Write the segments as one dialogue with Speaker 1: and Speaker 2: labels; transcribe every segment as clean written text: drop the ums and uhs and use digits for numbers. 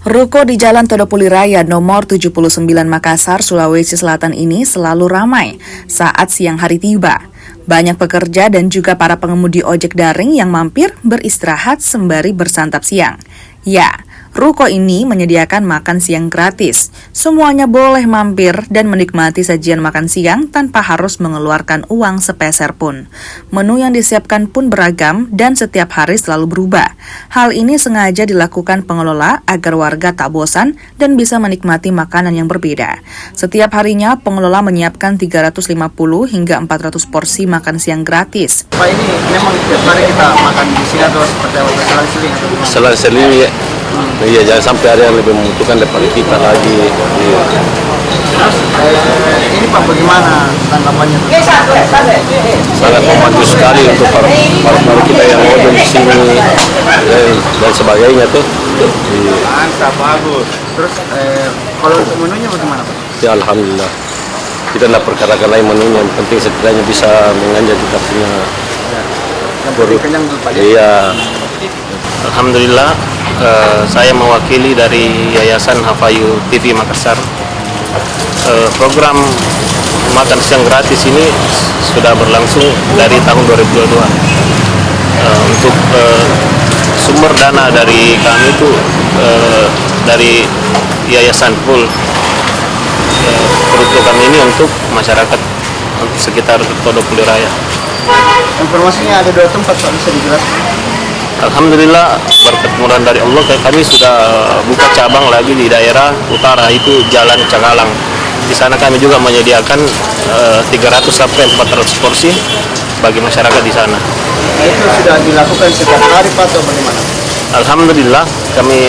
Speaker 1: Ruko di Jalan Todopuli Raya nomor 79 Makassar, Sulawesi Selatan ini selalu ramai saat siang hari tiba. Banyak pekerja dan juga para pengemudi ojek daring yang mampir beristirahat sembari bersantap siang. Ya, ruko ini menyediakan makan siang gratis. Semuanya boleh mampir dan menikmati sajian makan siang tanpa harus mengeluarkan uang sepeser pun. Menu yang disiapkan pun beragam dan setiap hari selalu berubah. Hal ini sengaja dilakukan pengelola agar warga tak bosan dan bisa menikmati makanan yang berbeda. Setiap harinya pengelola menyiapkan 350 hingga 400 porsi makan siang gratis.
Speaker 2: Pak, ini memang tiap hari kita makan di sini atau seperti apa? Selang-seling atau gimana?
Speaker 3: Selang-seling ya. Iya, jangan sampai ada yang lebih membutuhkan daripada kita lagi. Iya.
Speaker 2: Terus ini Pak, bagaimana tanggapannya?
Speaker 3: Sangat membantu sekali untuk para kita yang mau di sini dan sebagainya tuh.
Speaker 2: Mantap, bagus. Terus kalau untuk menunya bagaimana Pak?
Speaker 3: Ya alhamdulillah. Kita tidak perkarakan lain menunya, yang penting setidaknya bisa menganja kita punya.
Speaker 2: Yang paling kenyang dulu Pak.
Speaker 3: Iya.
Speaker 4: Alhamdulillah, saya mewakili dari Yayasan Hafayu TV Makassar. Program makan siang gratis ini sudah berlangsung dari tahun 2022. Untuk sumber dana dari kami itu dari Yayasan Full. Peruntukan ini untuk masyarakat sekitar Todopuli Raya.
Speaker 2: Informasinya ada 2 tempat Pak, bisa dijelaskan?
Speaker 4: Alhamdulillah, berkat murahan dari Allah kami sudah buka cabang lagi di daerah utara, itu Jalan Cakalang. Di sana kami juga menyediakan 300 sampai 400 porsi bagi masyarakat di sana.
Speaker 2: Nah, itu sudah dilakukan setiap hari Pak atau bagaimana?
Speaker 4: Alhamdulillah, kami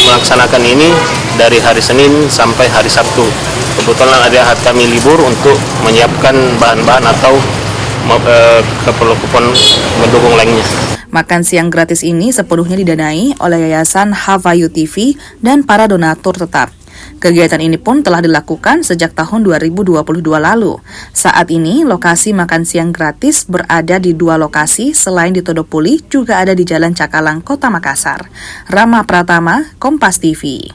Speaker 4: melaksanakan ini dari hari Senin sampai hari Sabtu. Kebetulan ada hari kami libur untuk menyiapkan bahan-bahan atau keperluan mendukung lainnya.
Speaker 1: Makan siang gratis ini sepenuhnya didanai oleh Yayasan Hafayu TV dan para donatur tetap. Kegiatan ini pun telah dilakukan sejak tahun 2022 lalu. Saat ini, lokasi makan siang gratis berada di 2 lokasi, selain di Todopuli, juga ada di Jalan Cakalang, Kota Makassar. Rama Pratama, Kompas TV.